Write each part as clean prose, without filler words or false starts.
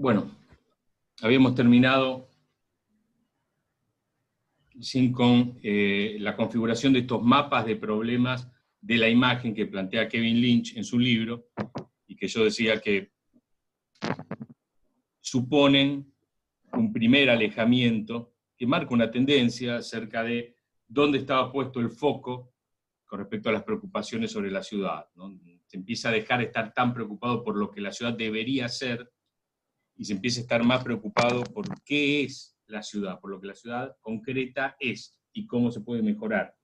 Bueno, habíamos terminado con la configuración de estos mapas de problemas de la imagen que plantea Kevin Lynch en su libro, y que yo decía que suponen un primer alejamiento que marca una tendencia acerca de dónde estaba puesto el foco con respecto a las preocupaciones sobre la ciudad, ¿no? Se empieza a dejar de estar tan preocupado por lo que la ciudad debería ser, y se empieza a estar más preocupado por qué es la ciudad, por lo que la ciudad concreta es y cómo se puede mejorar.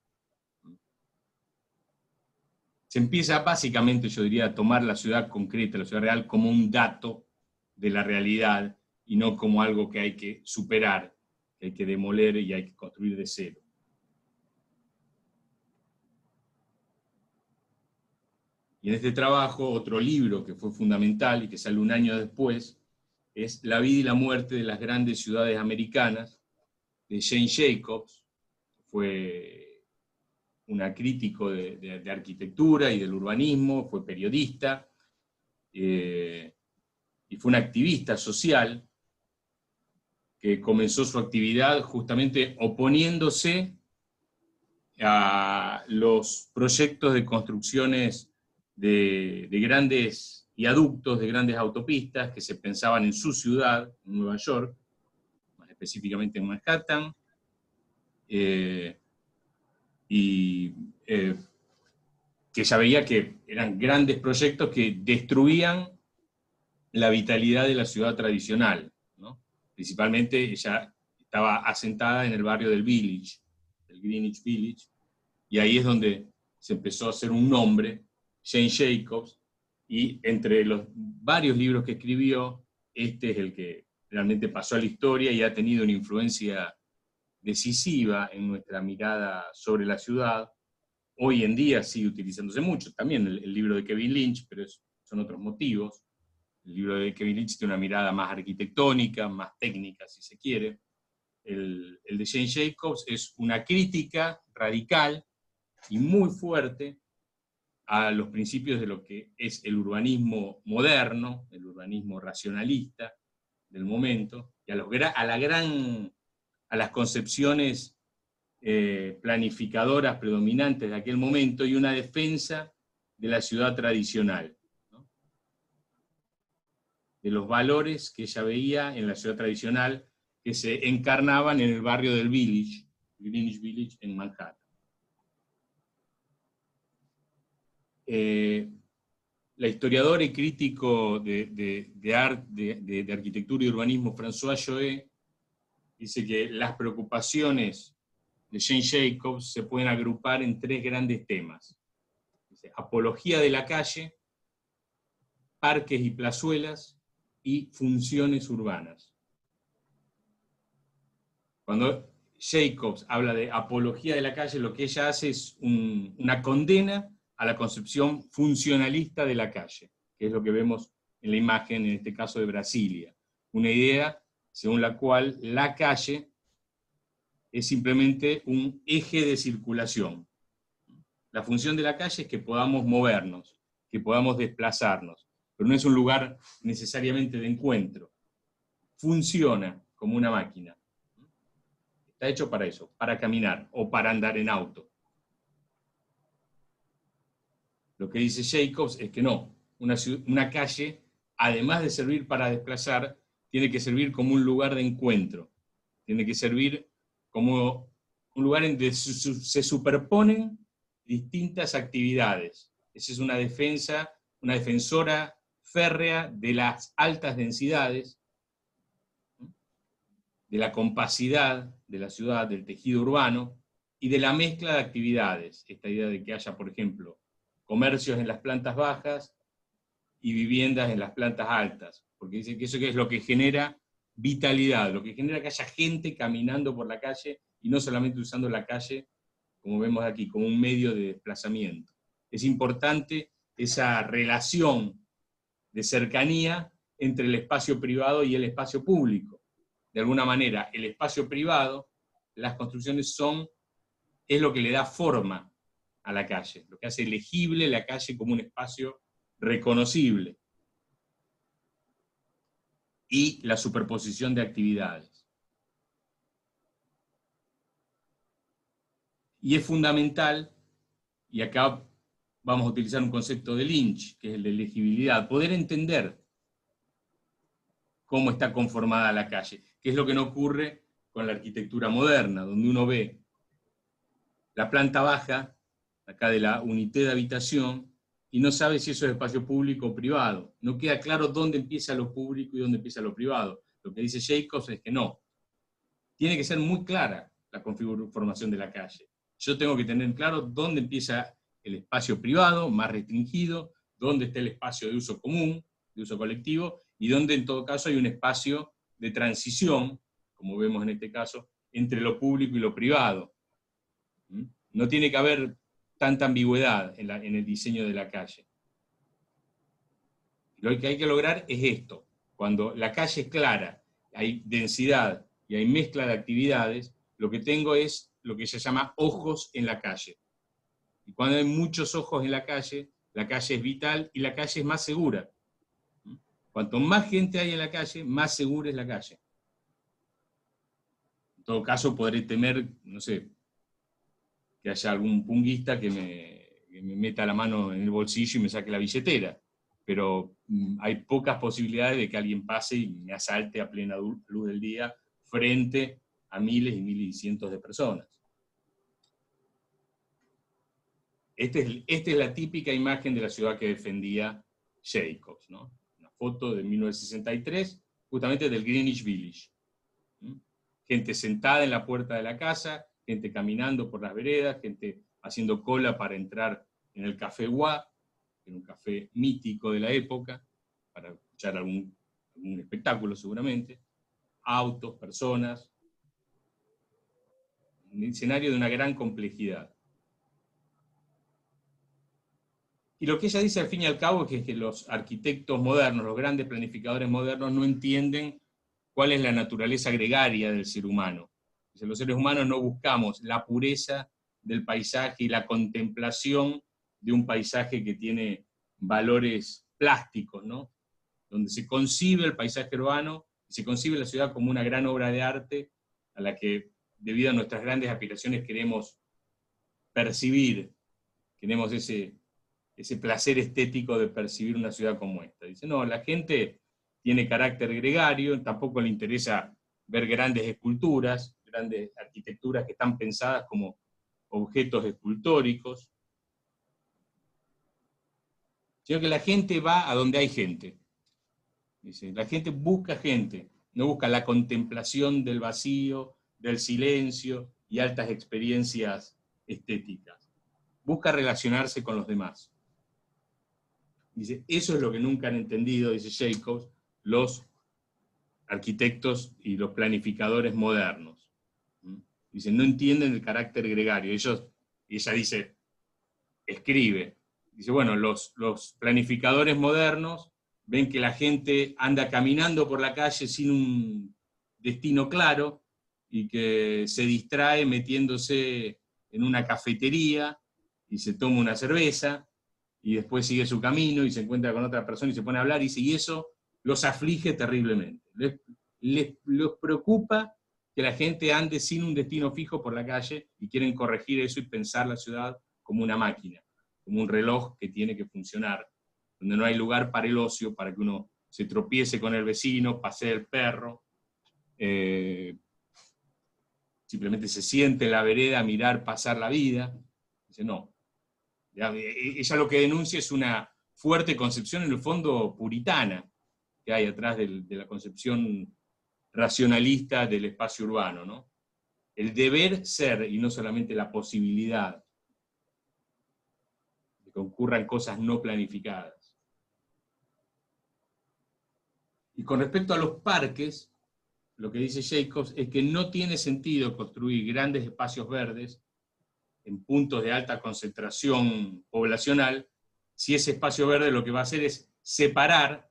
Se empieza básicamente, yo diría, a tomar la ciudad concreta, la ciudad real, como un dato de la realidad y no como algo que hay que superar, que hay que demoler y hay que construir de cero. Y en este trabajo, otro libro que fue fundamental y que sale un año después, es La vida y la muerte de las grandes ciudades americanas, de Jane Jacobs. Fue una crítico de arquitectura y del urbanismo, fue periodista, y fue una activista social que comenzó su actividad justamente oponiéndose a los proyectos de construcciones de grandes viaductos, de grandes autopistas que se pensaban en su ciudad, en Nueva York, más específicamente en Manhattan, y que ella veía que eran grandes proyectos que destruían la vitalidad de la ciudad tradicional, ¿no? Principalmente ella estaba asentada en el barrio del Village, el Greenwich Village, y ahí es donde se empezó a hacer un nombre, Jane Jacobs, y entre los varios libros que escribió, este es el que realmente pasó a la historia y ha tenido una influencia decisiva en nuestra mirada sobre la ciudad. Hoy en día sigue utilizándose mucho, también el libro de Kevin Lynch, pero son otros motivos. El libro de Kevin Lynch tiene una mirada más arquitectónica, más técnica, si se quiere. El de Jane Jacobs es una crítica radical y muy fuerte a los principios de lo que es el urbanismo moderno, el urbanismo racionalista del momento, y a las concepciones planificadoras predominantes de aquel momento, y una defensa de la ciudad tradicional, ¿no? De los valores que ella veía en la ciudad tradicional que se encarnaban en el barrio del Village, Greenwich Village, en Manhattan. La historiadora y crítico de arquitectura y urbanismo François Joët dice que las preocupaciones de Jane Jacobs se pueden agrupar en tres grandes temas: dice, apología de la calle, parques y plazuelas, y funciones urbanas. Cuando Jacobs habla de apología de la calle, lo que ella hace es una condena a la concepción funcionalista de la calle, que es lo que vemos en la imagen, en este caso de Brasilia. Una idea según la cual la calle es simplemente un eje de circulación. La función de la calle es que podamos movernos, que podamos desplazarnos, pero no es un lugar necesariamente de encuentro. Funciona como una máquina. Está hecho para eso, para caminar o para andar en auto. Lo que dice Jacobs es que no, una calle, además de servir para desplazar, tiene que servir como un lugar de encuentro, tiene que servir como un lugar en donde se superponen distintas actividades. Esa es una defensora férrea de las altas densidades, de la compacidad de la ciudad, del tejido urbano, y de la mezcla de actividades. Esta idea de que haya, por ejemplo, comercios en las plantas bajas y viviendas en las plantas altas, porque dice que eso es lo que genera vitalidad, lo que genera que haya gente caminando por la calle y no solamente usando la calle, como vemos aquí, como un medio de desplazamiento. Es importante esa relación de cercanía entre el espacio privado y el espacio público. De alguna manera, el espacio privado, las construcciones es lo que le da forma a la calle, lo que hace legible la calle como un espacio reconocible. y la superposición de actividades. Y es fundamental, y acá vamos a utilizar un concepto de Lynch, que es el de legibilidad, poder entender cómo está conformada la calle, que es lo que no ocurre con la arquitectura moderna, donde uno ve la planta baja, acá de la unité de habitación, y no sabe si eso es espacio público o privado. No queda claro dónde empieza lo público y dónde empieza lo privado. Lo que dice Jacobs es que no. Tiene que ser muy clara la conformación de la calle. Yo tengo que tener claro dónde empieza el espacio privado, más restringido, dónde está el espacio de uso común, de uso colectivo, y dónde en todo caso hay un espacio de transición, como vemos en este caso, entre lo público y lo privado. No tiene que haber tanta ambigüedad en el diseño de la calle. Lo que hay que lograr es esto. Cuando la calle es clara, hay densidad y hay mezcla de actividades, lo que tengo es lo que se llama ojos en la calle. Y cuando hay muchos ojos en la calle es vital y la calle es más segura. Cuanto más gente hay en la calle, más segura es la calle. En todo caso, podré temer, no sé, que haya algún punguista que me meta la mano en el bolsillo y me saque la billetera. Pero hay pocas posibilidades de que alguien pase y me asalte a plena luz del día frente a miles y miles y cientos de personas. Esta es la típica imagen de la ciudad que defendía Jacobs, ¿no? Una foto de 1963, justamente del Greenwich Village. Gente sentada en la puerta de la casa, gente caminando por las veredas, gente haciendo cola para entrar en el Café Wa, en un café mítico de la época, para escuchar algún espectáculo seguramente, autos, personas, un escenario de una gran complejidad. Y lo que ella dice al fin y al cabo es que los arquitectos modernos, los grandes planificadores modernos, no entienden cuál es la naturaleza gregaria del ser humano. Dice, los seres humanos no buscamos la pureza del paisaje y la contemplación de un paisaje que tiene valores plásticos, ¿no? Donde se concibe el paisaje urbano y se concibe la ciudad como una gran obra de arte a la que, debido a nuestras grandes aspiraciones, queremos percibir, queremos ese placer estético de percibir una ciudad como esta. Dice, no, la gente tiene carácter gregario, tampoco le interesa ver grandes esculturas, grandes arquitecturas que están pensadas como objetos escultóricos, sino que la gente va a donde hay gente. Dice, la gente busca gente, no busca la contemplación del vacío, del silencio y altas experiencias estéticas. Busca relacionarse con los demás. Dice, eso es lo que nunca han entendido, dice Jacobs, los arquitectos y los planificadores modernos. Dice, no entienden el carácter gregario. Y ella dice, escribe, dice, bueno, los planificadores modernos ven que la gente anda caminando por la calle sin un destino claro y que se distrae metiéndose en una cafetería y se toma una cerveza y después sigue su camino y se encuentra con otra persona y se pone a hablar, y eso los aflige terriblemente. Les preocupa que la gente ande sin un destino fijo por la calle y quieren corregir eso y pensar la ciudad como una máquina, como un reloj que tiene que funcionar, donde no hay lugar para el ocio, para que uno se tropiece con el vecino, pasee el perro, simplemente se siente en la vereda a mirar pasar la vida. Dice, no. Ella lo que denuncia es una fuerte concepción, en el fondo, puritana, que hay atrás de la concepción racionalista del espacio urbano, ¿no? El deber ser, y no solamente la posibilidad de que ocurran cosas no planificadas. Y con respecto a los parques, lo que dice Jacobs es que no tiene sentido construir grandes espacios verdes en puntos de alta concentración poblacional, si ese espacio verde lo que va a hacer es separar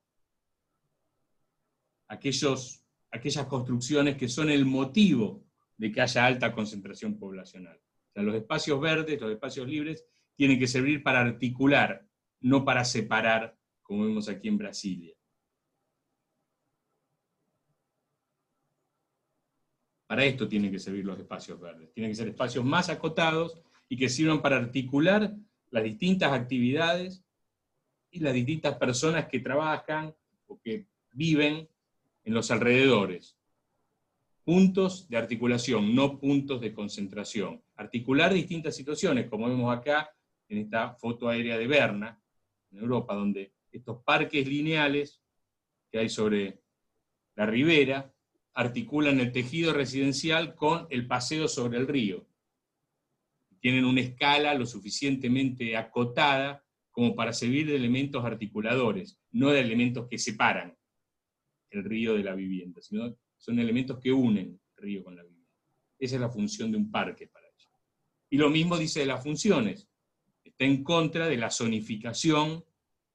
aquellas construcciones que son el motivo de que haya alta concentración poblacional. O sea, los espacios verdes, los espacios libres, tienen que servir para articular, no para separar, como vemos aquí en Brasilia. Para esto tienen que servir los espacios verdes. Tienen que ser espacios más acotados y que sirvan para articular las distintas actividades y las distintas personas que trabajan o que viven en los alrededores. Puntos de articulación, no puntos de concentración. Articular distintas situaciones, como vemos acá en esta foto aérea de Berna, en Europa, donde estos parques lineales que hay sobre la ribera articulan el tejido residencial con el paseo sobre el río. Tienen una escala lo suficientemente acotada como para servir de elementos articuladores, no de elementos que separan el río de la vivienda, sino son elementos que unen el río con la vivienda. Esa es la función de un parque para ellos. Y lo mismo dice de las funciones. Está en contra de la zonificación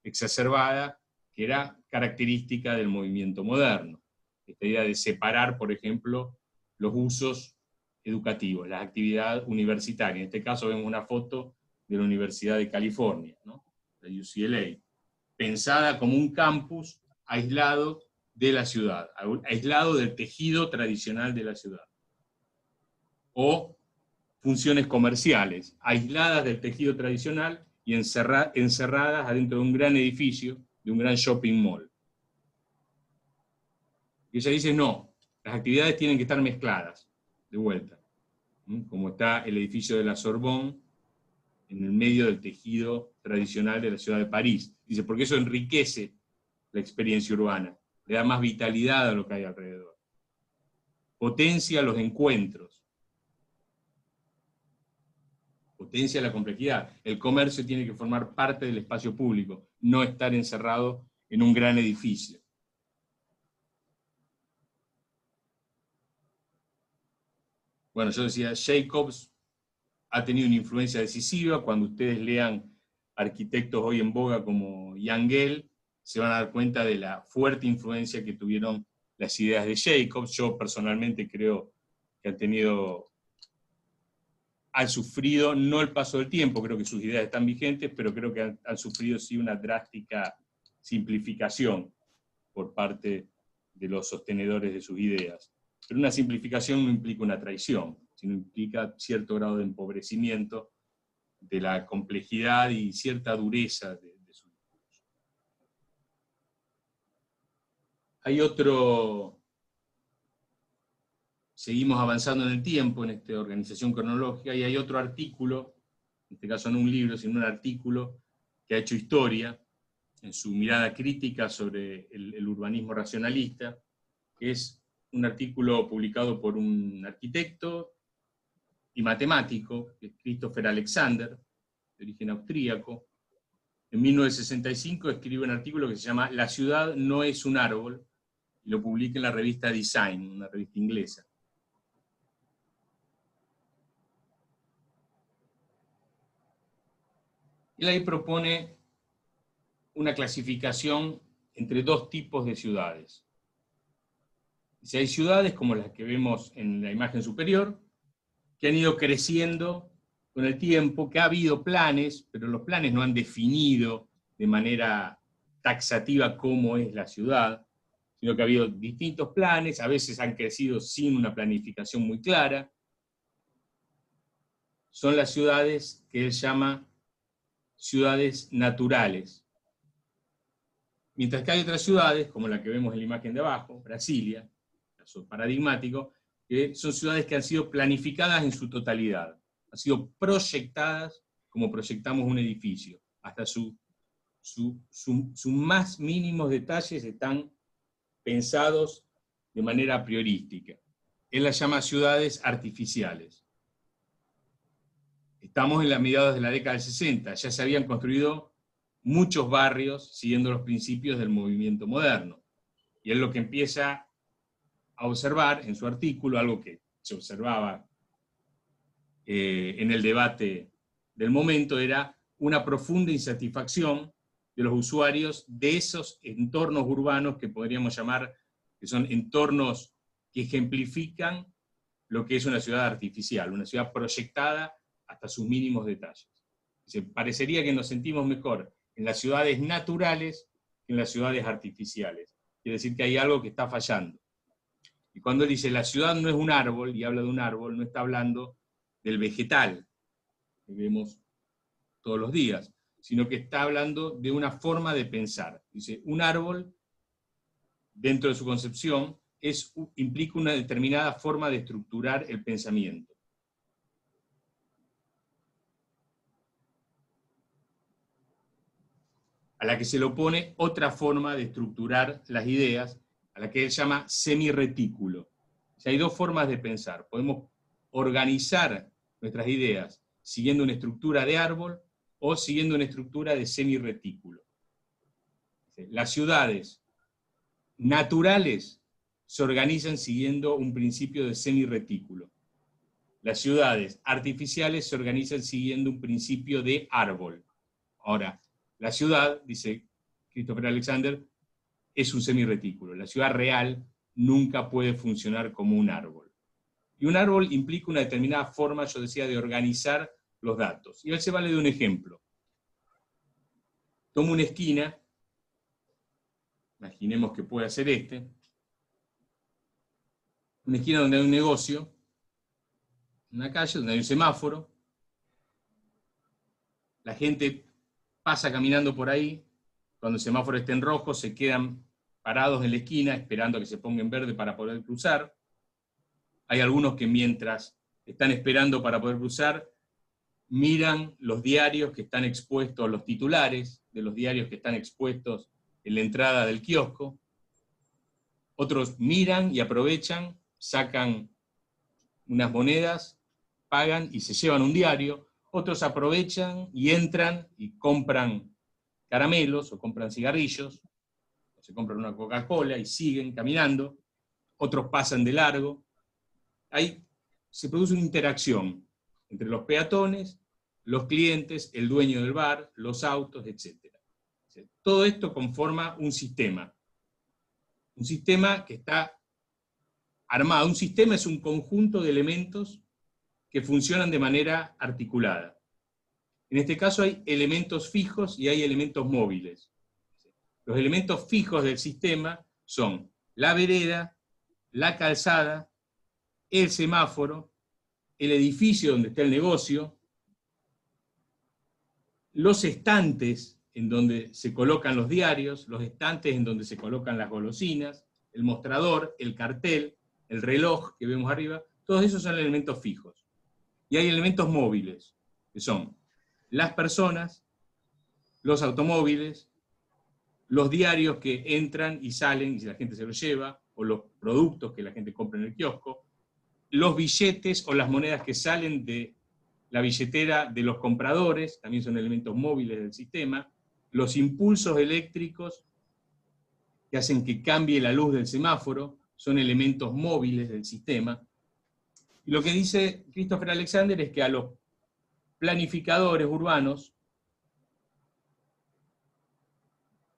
exacerbada que era característica del movimiento moderno. Esta idea de separar, por ejemplo, los usos educativos, la actividad universitaria. En este caso vemos una foto de la Universidad de California, ¿no? La UCLA, pensada como un campus aislado de la ciudad, aislado del tejido tradicional de la ciudad. O funciones comerciales, aisladas del tejido tradicional y encerradas adentro de un gran edificio, de un gran shopping mall. Y ella dice, no, las actividades tienen que estar mezcladas, de vuelta, como está el edificio de la Sorbonne, en el medio del tejido tradicional de la ciudad de París. Dice, porque eso enriquece la experiencia urbana, le da más vitalidad a lo que hay alrededor. Potencia los encuentros. Potencia la complejidad. El comercio tiene que formar parte del espacio público, no estar encerrado en un gran edificio. Bueno, yo decía, Jacobs ha tenido una influencia decisiva. Cuando ustedes lean arquitectos hoy en boga como Jan Gehl, se van a dar cuenta de la fuerte influencia que tuvieron las ideas de Jacobs. Yo personalmente creo que han sufrido, no el paso del tiempo, creo que sus ideas están vigentes, pero creo que han sufrido sí una drástica simplificación por parte de los sostenedores de sus ideas. Pero una simplificación no implica una traición, sino implica cierto grado de empobrecimiento de la complejidad y cierta dureza de su discurso. Hay otro, seguimos avanzando en el tiempo en esta organización cronológica, y hay otro artículo, en este caso no un libro, sino un artículo que ha hecho historia en su mirada crítica sobre el urbanismo racionalista, que es un artículo publicado por un arquitecto y matemático, Christopher Alexander, de origen austríaco. En 1965 escribe un artículo que se llama La ciudad no es un árbol, y lo publica en la revista Design, una revista inglesa. Él ahí propone una clasificación entre dos tipos de ciudades. Si hay ciudades como las que vemos en la imagen superior, que han ido creciendo con el tiempo, que ha habido planes, pero los planes no han definido de manera taxativa cómo es la ciudad, sino que ha habido distintos planes, a veces han crecido sin una planificación muy clara. Son las ciudades que él llama ciudades naturales. Mientras que hay otras ciudades, como la que vemos en la imagen de abajo, Brasilia, caso paradigmático, que son ciudades que han sido planificadas en su totalidad, han sido proyectadas como proyectamos un edificio, hasta sus más mínimos detalles están pensados de manera priorística. Él las llama ciudades artificiales. Estamos en las mediados de la década del 60, ya se habían construido muchos barrios siguiendo los principios del movimiento moderno. Y él lo que empieza a observar en su artículo, algo que se observaba en el debate del momento, era una profunda insatisfacción de los usuarios de esos entornos urbanos que podríamos llamar, que son entornos que ejemplifican lo que es una ciudad artificial, una ciudad proyectada hasta sus mínimos detalles. Parecería que nos sentimos mejor en las ciudades naturales que en las ciudades artificiales. Quiere decir que hay algo que está fallando. Y cuando él dice la ciudad no es un árbol, y habla de un árbol, no está hablando del vegetal que vemos todos los días, sino que está hablando de una forma de pensar. Dice, un árbol, dentro de su concepción, implica una determinada forma de estructurar el pensamiento. A la que se le opone otra forma de estructurar las ideas, a la que él llama semirretículo. O sea, hay dos formas de pensar. Podemos organizar nuestras ideas siguiendo una estructura de árbol o siguiendo una estructura de semirretículo. Las ciudades naturales se organizan siguiendo un principio de semirretículo. Las ciudades artificiales se organizan siguiendo un principio de árbol. Ahora, la ciudad, dice Christopher Alexander, es un semirretículo. La ciudad real nunca puede funcionar como un árbol. Y un árbol implica una determinada forma, yo decía, de organizar los datos. Y él se vale de un ejemplo. Toma una esquina, imaginemos que puede ser una esquina donde hay un negocio, una calle donde hay un semáforo, la gente pasa caminando por ahí, cuando el semáforo esté en rojo se quedan parados en la esquina esperando a que se ponga en verde para poder cruzar. Hay algunos que mientras están esperando para poder cruzar, miran los diarios que están expuestos, los titulares de los diarios que están expuestos en la entrada del kiosco. Otros miran y aprovechan, sacan unas monedas, pagan y se llevan un diario. Otros aprovechan y entran y compran caramelos o compran cigarrillos, o se compran una Coca-Cola y siguen caminando. Otros pasan de largo. Ahí se produce una interacción entre los peatones, los clientes, el dueño del bar, los autos, etc. Todo esto conforma un sistema que está armado. Un sistema es un conjunto de elementos que funcionan de manera articulada. En este caso hay elementos fijos y hay elementos móviles. Los elementos fijos del sistema son la vereda, la calzada, el semáforo, el edificio donde está el negocio, los estantes en donde se colocan los diarios, los estantes en donde se colocan las golosinas, el mostrador, el cartel, el reloj que vemos arriba, todos esos son elementos fijos. Y hay elementos móviles, que son las personas, los automóviles, los diarios que entran y salen y la gente se los lleva, o los productos que la gente compra en el kiosco, los billetes o las monedas que salen de la billetera de los compradores, también son elementos móviles del sistema, los impulsos eléctricos que hacen que cambie la luz del semáforo, son elementos móviles del sistema. Y lo que dice Christopher Alexander es que a los planificadores urbanos,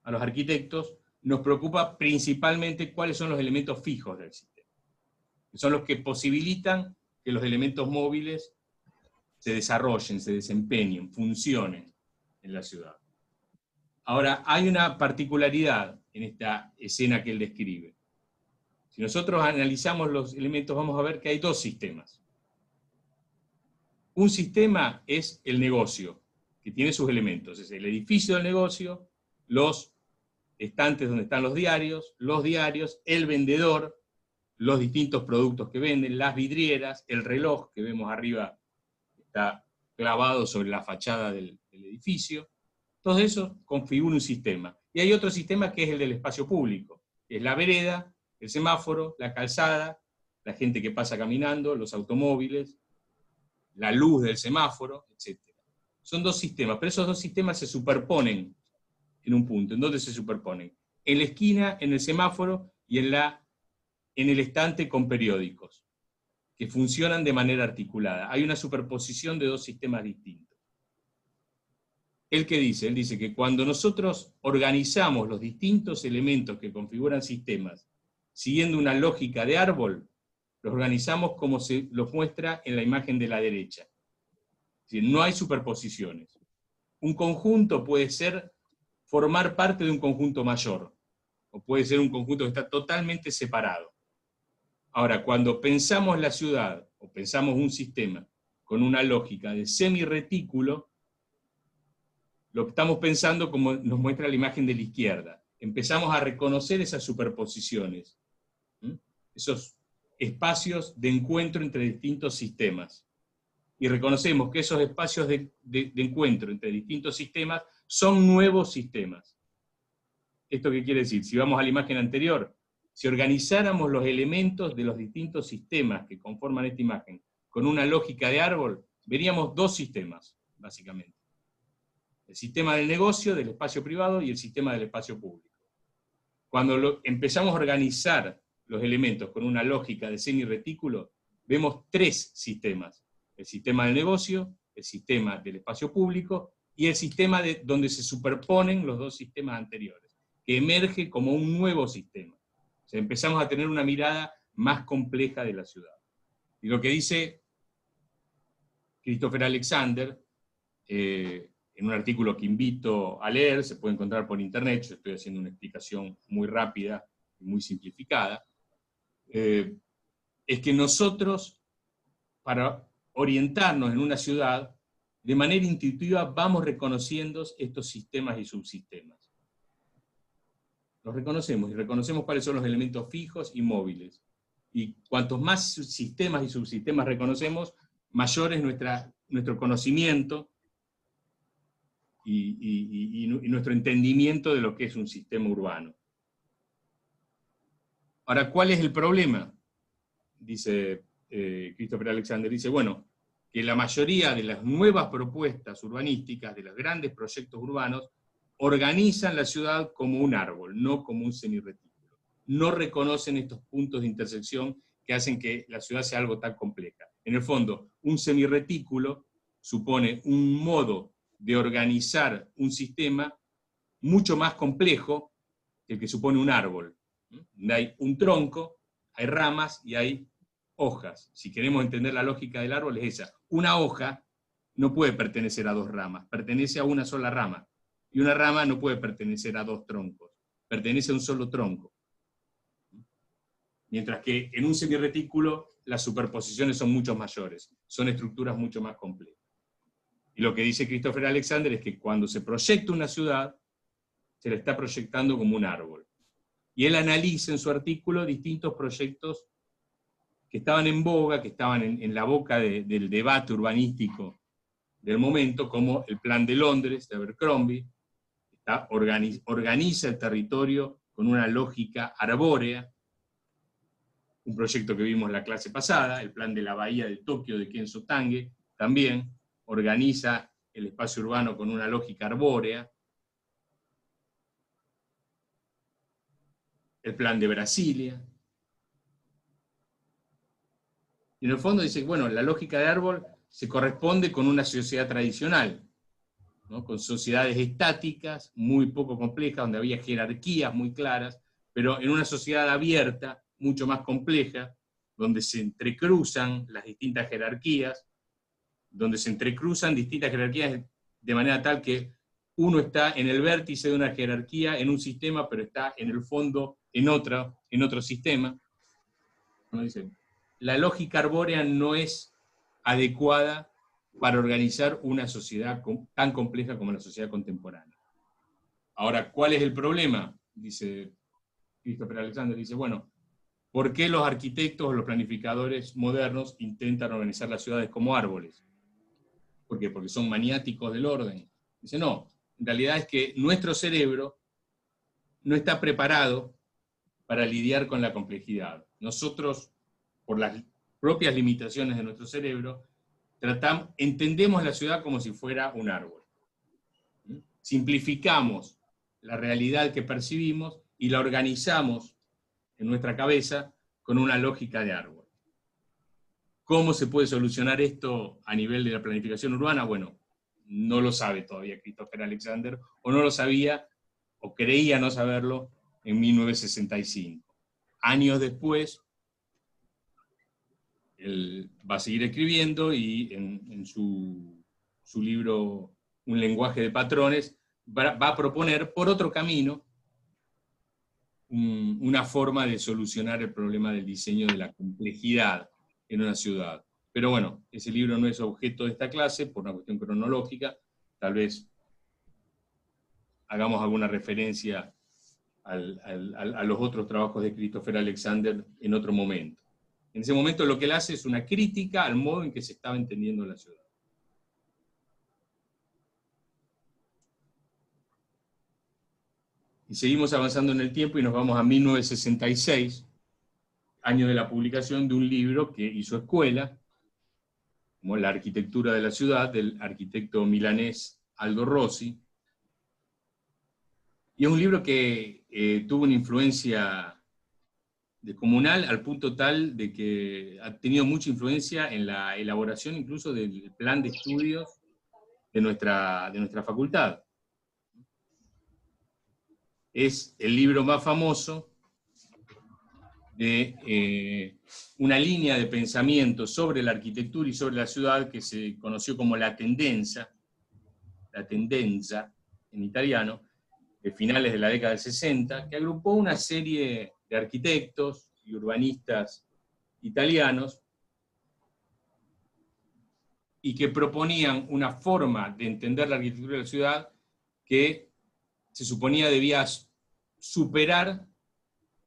a los arquitectos, nos preocupa principalmente cuáles son los elementos fijos del sistema, que son los que posibilitan que los elementos móviles se desarrollen, se desempeñen, funcionen en la ciudad. Ahora, hay una particularidad en esta escena que él describe. Si nosotros analizamos los elementos, vamos a ver que hay dos sistemas. Un sistema es el negocio, que tiene sus elementos. Es el edificio del negocio, los estantes donde están los diarios, el vendedor, los distintos productos que venden, las vidrieras, el reloj que vemos arriba, está clavado sobre la fachada del edificio. Todo eso configura un sistema. Y hay otro sistema que es el del espacio público, que es la vereda, el semáforo, la calzada, la gente que pasa caminando, los automóviles, la luz del semáforo, etc. Son dos sistemas, pero esos dos sistemas se superponen en un punto. ¿En dónde se superponen? En la esquina, en el semáforo y en el estante con periódicos, que funcionan de manera articulada. Hay una superposición de dos sistemas distintos. ¿Él qué dice? Él dice que cuando nosotros organizamos los distintos elementos que configuran sistemas siguiendo una lógica de árbol, los organizamos como se los muestra en la imagen de la derecha. Es decir, no hay superposiciones. Un conjunto puede formar parte de un conjunto mayor, o puede ser un conjunto que está totalmente separado. Ahora, cuando pensamos la ciudad, o pensamos un sistema, con una lógica de semirretículo, lo que estamos pensando como nos muestra la imagen de la izquierda. Empezamos a reconocer esas superposiciones, esos espacios de encuentro entre distintos sistemas. Y reconocemos que esos espacios de encuentro entre distintos sistemas son nuevos sistemas. ¿Esto qué quiere decir? Si vamos a la imagen anterior, si organizáramos los elementos de los distintos sistemas que conforman esta imagen con una lógica de árbol, veríamos dos sistemas, básicamente. El sistema del negocio, del espacio privado, y el sistema del espacio público. Cuando empezamos a organizar los elementos con una lógica de semirretículo, vemos tres sistemas. El sistema del negocio, el sistema del espacio público, y el sistema donde se superponen los dos sistemas anteriores, que emerge como un nuevo sistema. O sea, empezamos a tener una mirada más compleja de la ciudad. Y lo que dice Christopher Alexander, en un artículo que invito a leer, se puede encontrar por internet, yo estoy haciendo una explicación muy rápida y muy simplificada, es que nosotros, para orientarnos en una ciudad, de manera intuitiva vamos reconociendo estos sistemas y subsistemas. Los reconocemos, y reconocemos cuáles son los elementos fijos y móviles. Y cuantos más sistemas y subsistemas reconocemos, mayor es nuestro conocimiento y nuestro entendimiento de lo que es un sistema urbano. Ahora, ¿cuál es el problema? Dice Christopher Alexander, dice, bueno, que la mayoría de las nuevas propuestas urbanísticas, de los grandes proyectos urbanos, organizan la ciudad como un árbol, no como un semirretículo. No reconocen estos puntos de intersección que hacen que la ciudad sea algo tan compleja. En el fondo, un semirretículo supone un modo de organizar un sistema mucho más complejo que el que supone un árbol. Donde hay un tronco, hay ramas y hay hojas. Si queremos entender la lógica del árbol es esa. Una hoja no puede pertenecer a dos ramas, pertenece a una sola rama. Y una rama no puede pertenecer a dos troncos, pertenece a un solo tronco. Mientras que en un semirretículo las superposiciones son mucho mayores, son estructuras mucho más complejas. Y lo que dice Christopher Alexander es que cuando se proyecta una ciudad, se la está proyectando como un árbol. Y él analiza en su artículo distintos proyectos que estaban en boga, que estaban en la boca del debate urbanístico del momento, como el Plan de Londres, de Abercrombie, organiza el territorio con una lógica arbórea, un proyecto que vimos la clase pasada, el Plan de la Bahía de Tokio de Kenzo Tange, también organiza el espacio urbano con una lógica arbórea, el Plan de Brasilia. Y en el fondo dice, bueno, la lógica de árbol se corresponde con una sociedad tradicional, ¿no? Con sociedades estáticas, muy poco complejas, donde había jerarquías muy claras, pero en una sociedad abierta, mucho más compleja, donde se entrecruzan las distintas jerarquías, de manera tal que uno está en el vértice de una jerarquía en un sistema, pero está en el fondo en otro sistema. ¿No? Dice, la lógica arbórea no es adecuada para organizar una sociedad tan compleja como la sociedad contemporánea. Ahora, ¿cuál es el problema? Dice Christopher Alexander, dice, bueno, ¿por qué los arquitectos o los planificadores modernos intentan organizar las ciudades como árboles? ¿Por qué? Porque son maniáticos del orden. Dice, no, en realidad es que nuestro cerebro no está preparado para lidiar con la complejidad. Nosotros, por las propias limitaciones de nuestro cerebro, entendemos la ciudad como si fuera un árbol. Simplificamos la realidad que percibimos y la organizamos en nuestra cabeza con una lógica de árbol. ¿Cómo se puede solucionar esto a nivel de la planificación urbana? Bueno, no lo sabe todavía Christopher Alexander, o no lo sabía, o creía no saberlo, en 1965. Años después, él va a seguir escribiendo y en su libro Un lenguaje de patrones va a proponer por otro camino una forma de solucionar el problema del diseño de la complejidad en una ciudad. Pero bueno, ese libro no es objeto de esta clase por una cuestión cronológica, tal vez hagamos alguna referencia a los otros trabajos de Christopher Alexander en otro momento. En ese momento lo que él hace es una crítica al modo en que se estaba entendiendo la ciudad. Y seguimos avanzando en el tiempo y nos vamos a 1966, año de la publicación de un libro que hizo escuela, como La arquitectura de la ciudad, del arquitecto milanés Aldo Rossi. Y es un libro que tuvo una influencia descomunal al punto tal de que ha tenido mucha influencia en la elaboración incluso del plan de estudios de nuestra facultad. Es el libro más famoso de una línea de pensamiento sobre la arquitectura y sobre la ciudad que se conoció como la tendenza en italiano, de finales de la década del 60, que agrupó una serie de arquitectos y urbanistas italianos y que proponían una forma de entender la arquitectura de la ciudad que se suponía debía superar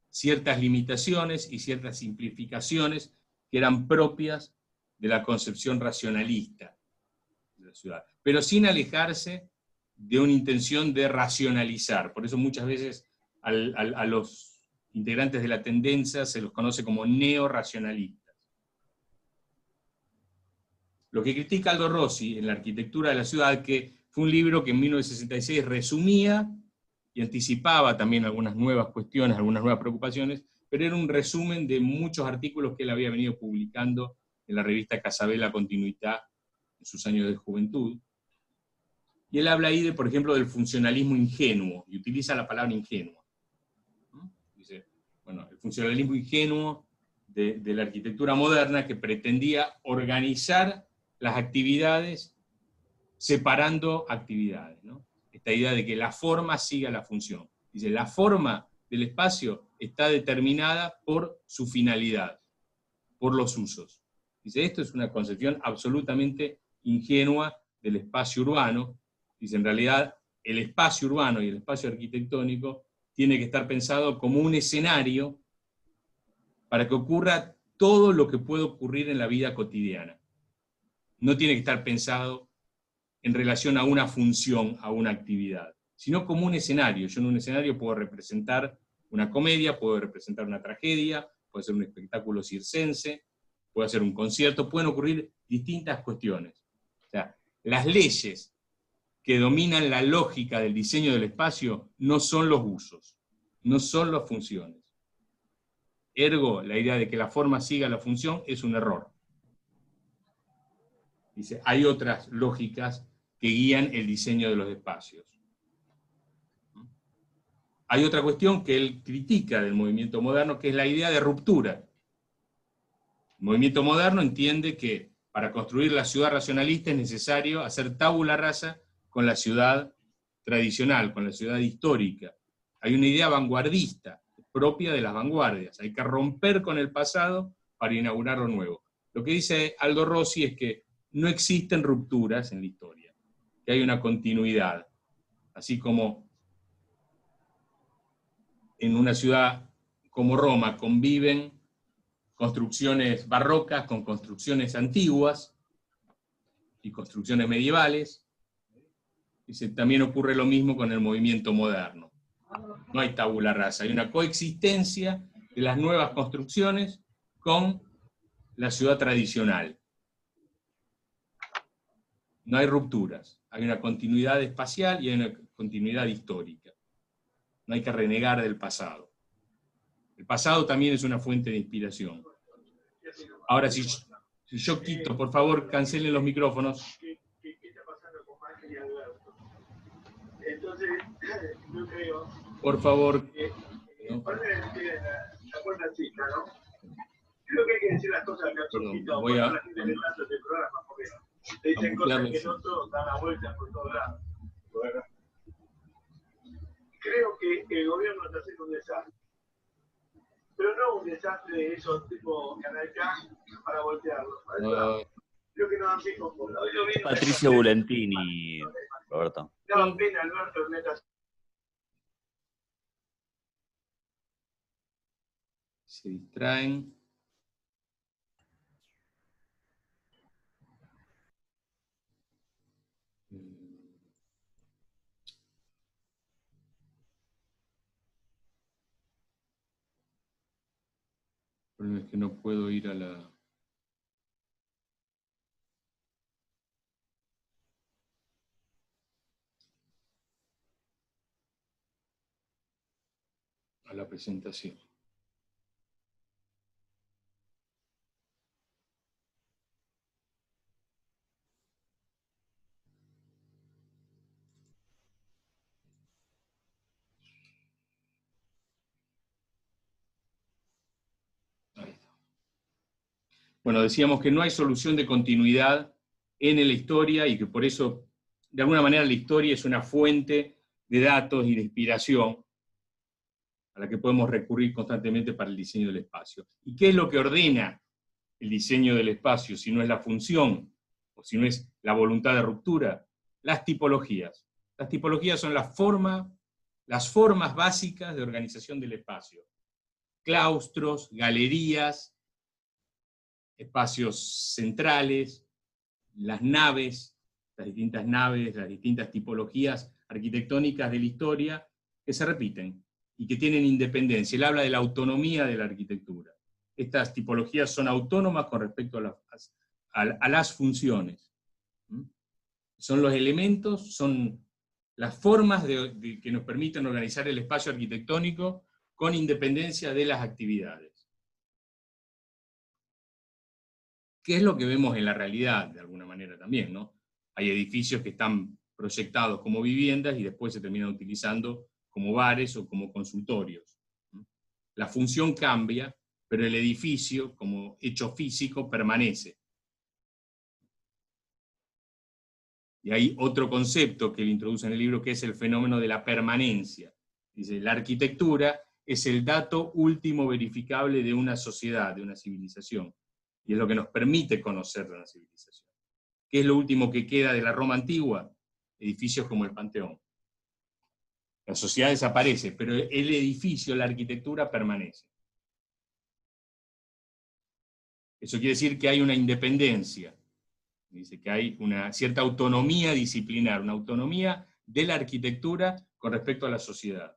ciertas limitaciones y ciertas simplificaciones que eran propias de la concepción racionalista de la ciudad, pero sin alejarse de una intención de racionalizar. Por eso muchas veces a los integrantes de la tendencia se los conoce como neorracionalistas. Lo que critica Aldo Rossi en la arquitectura de la ciudad, que fue un libro que en 1966 resumía y anticipaba también algunas nuevas cuestiones, algunas nuevas preocupaciones, pero era un resumen de muchos artículos que él había venido publicando en la revista Casabella Continuità en sus años de juventud. Y él habla ahí, por ejemplo, del funcionalismo ingenuo, y utiliza la palabra ingenuo. Dice, bueno, el funcionalismo ingenuo de la arquitectura moderna que pretendía organizar las actividades separando actividades, ¿no? Esta idea de que la forma siga la función. Dice, la forma del espacio está determinada por su finalidad, por los usos. Dice, esto es una concepción absolutamente ingenua del espacio urbano. Dice, en realidad, el espacio urbano y el espacio arquitectónico tiene que estar pensado como un escenario para que ocurra todo lo que puede ocurrir en la vida cotidiana. No tiene que estar pensado en relación a una función, a una actividad, sino como un escenario. Yo en un escenario puedo representar una comedia, puedo representar una tragedia, puede ser un espectáculo circense, puede ser un concierto, pueden ocurrir distintas cuestiones. O sea, las leyes que dominan la lógica del diseño del espacio no son los usos, no son las funciones. Ergo, la idea de que la forma siga la función es un error. Dice, hay otras lógicas que guían el diseño de los espacios. Hay otra cuestión que él critica del movimiento moderno, que es la idea de ruptura. El movimiento moderno entiende que para construir la ciudad racionalista es necesario hacer tabula rasa con la ciudad tradicional, con la ciudad histórica. Hay una idea vanguardista, propia de las vanguardias. Hay que romper con el pasado para inaugurar lo nuevo. Lo que dice Aldo Rossi es que no existen rupturas en la historia, que hay una continuidad. Así como en una ciudad como Roma conviven construcciones barrocas con construcciones antiguas y construcciones medievales, dice, también ocurre lo mismo con el movimiento moderno. No hay tabula rasa, hay una coexistencia de las nuevas construcciones con la ciudad tradicional. No hay rupturas, hay una continuidad espacial y hay una continuidad histórica. No hay que renegar del pasado. El pasado también es una fuente de inspiración. Ahora, si yo quito, por favor, cancelen los micrófonos. ¿Qué está pasando con Margen y Alberto? Entonces, yo creo... Por favor. Ponen la puerta chica, ¿no? Creo que hay que decir las cosas que han surgido. Voy a... La gente ve tanto este programa, porque te dicen cosas que no todos dan la vuelta por todos lados. Bueno. Creo que el gobierno está haciendo un desastre. no un desastre de esos tipo Canal K para voltearlo. Creo que no dan pie con bola. Hoy lo vi en Patricio Bulentini, Roberto. daba pena Alberto el meta. Se distraen. El problema es que no puedo ir a la presentación. Ahí está. Bueno, decíamos que no hay solución de continuidad en la historia y que por eso, de alguna manera, la historia es una fuente de datos y de inspiración a la que podemos recurrir constantemente para el diseño del espacio. ¿Y qué es lo que ordena el diseño del espacio, si no es la función, o si no es la voluntad de ruptura? Las tipologías. Las tipologías son las formas básicas de organización del espacio. Claustros, galerías, espacios centrales, las naves, las distintas tipologías arquitectónicas de la historia que se repiten y que tienen independencia. Él habla de la autonomía de la arquitectura. Estas tipologías son autónomas con respecto a las funciones. Son los elementos, son las formas que nos permiten organizar el espacio arquitectónico con independencia de las actividades. ¿Qué es lo que vemos en la realidad, de alguna manera también, ¿no? Hay edificios que están proyectados como viviendas y después se terminan utilizando como bares o como consultorios. La función cambia, pero el edificio, como hecho físico, permanece. Y hay otro concepto que él introduce en el libro, que es el fenómeno de la permanencia. Dice, la arquitectura es el dato último verificable de una sociedad, de una civilización, y es lo que nos permite conocer de una civilización. ¿Qué es lo último que queda de la Roma antigua? Edificios como el Panteón. La sociedad desaparece, pero el edificio, la arquitectura permanece. Eso quiere decir que hay una independencia. Dice que hay una cierta autonomía disciplinar, una autonomía de la arquitectura con respecto a la sociedad.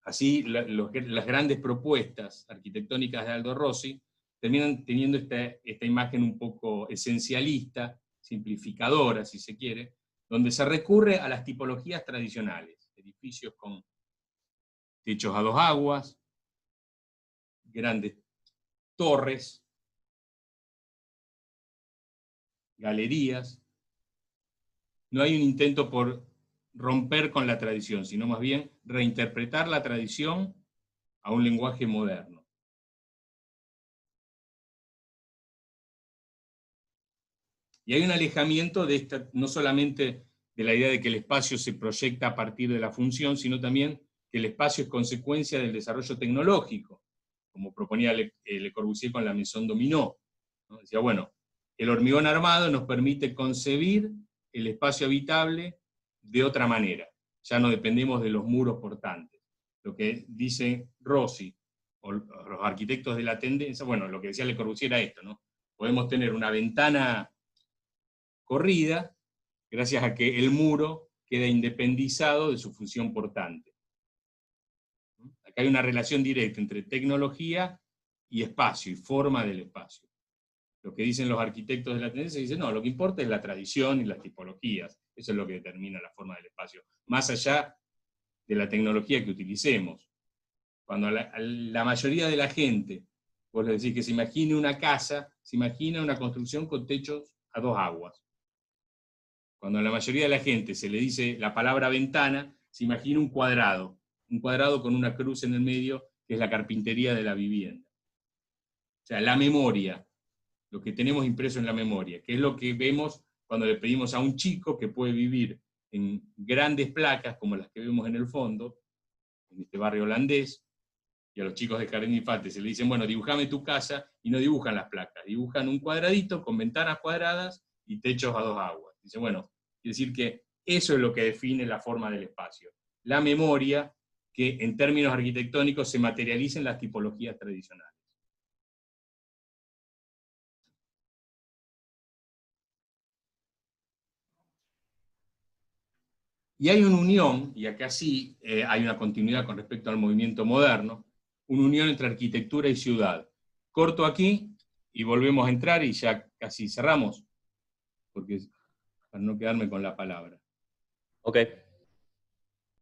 Así, las grandes propuestas arquitectónicas de Aldo Rossi terminan teniendo esta imagen un poco esencialista, simplificadora, si se quiere, donde se recurre a las tipologías tradicionales, edificios con techos a dos aguas, grandes torres, galerías. No hay un intento por romper con la tradición, sino más bien reinterpretar la tradición a un lenguaje moderno. Y hay un alejamiento de esta, no solamente de la idea de que el espacio se proyecta a partir de la función, sino también que el espacio es consecuencia del desarrollo tecnológico, como proponía Le Corbusier con la Maison Dominó, ¿no? Decía, bueno, el hormigón armado nos permite concebir el espacio habitable de otra manera. Ya no dependemos de los muros portantes. Lo que dice Rossi, o los arquitectos de la tendencia, bueno, lo que decía Le Corbusier era esto, ¿no? Podemos tener una ventana corrida, gracias a que el muro queda independizado de su función portante. Acá hay una relación directa entre tecnología y espacio, y forma del espacio. Lo que dicen los arquitectos de la tendencia, dicen, no, lo que importa es la tradición y las tipologías, eso es lo que determina la forma del espacio, más allá de la tecnología que utilicemos. Cuando la mayoría de la gente, vos le decís que se imagine una casa, se imagina una construcción con techos a dos aguas. Cuando a la mayoría de la gente se le dice la palabra ventana, se imagina un cuadrado con una cruz en el medio, que es la carpintería de la vivienda. O sea, la memoria, lo que tenemos impreso en la memoria, que es lo que vemos cuando le pedimos a un chico que puede vivir en grandes placas, como las que vemos en el fondo, en este barrio holandés, y a los chicos de Jardín de Infantes se le dicen, bueno, dibujame tu casa, y no dibujan las placas, dibujan un cuadradito con ventanas cuadradas y techos a dos aguas. Dice, bueno, quiere decir que eso es lo que define la forma del espacio. La memoria, que en términos arquitectónicos se materializa en las tipologías tradicionales. Y hay una unión, y acá sí hay una continuidad con respecto al movimiento moderno, una unión entre arquitectura y ciudad. Corto aquí y volvemos a entrar y ya casi cerramos, porque para no quedarme con la palabra. Ok.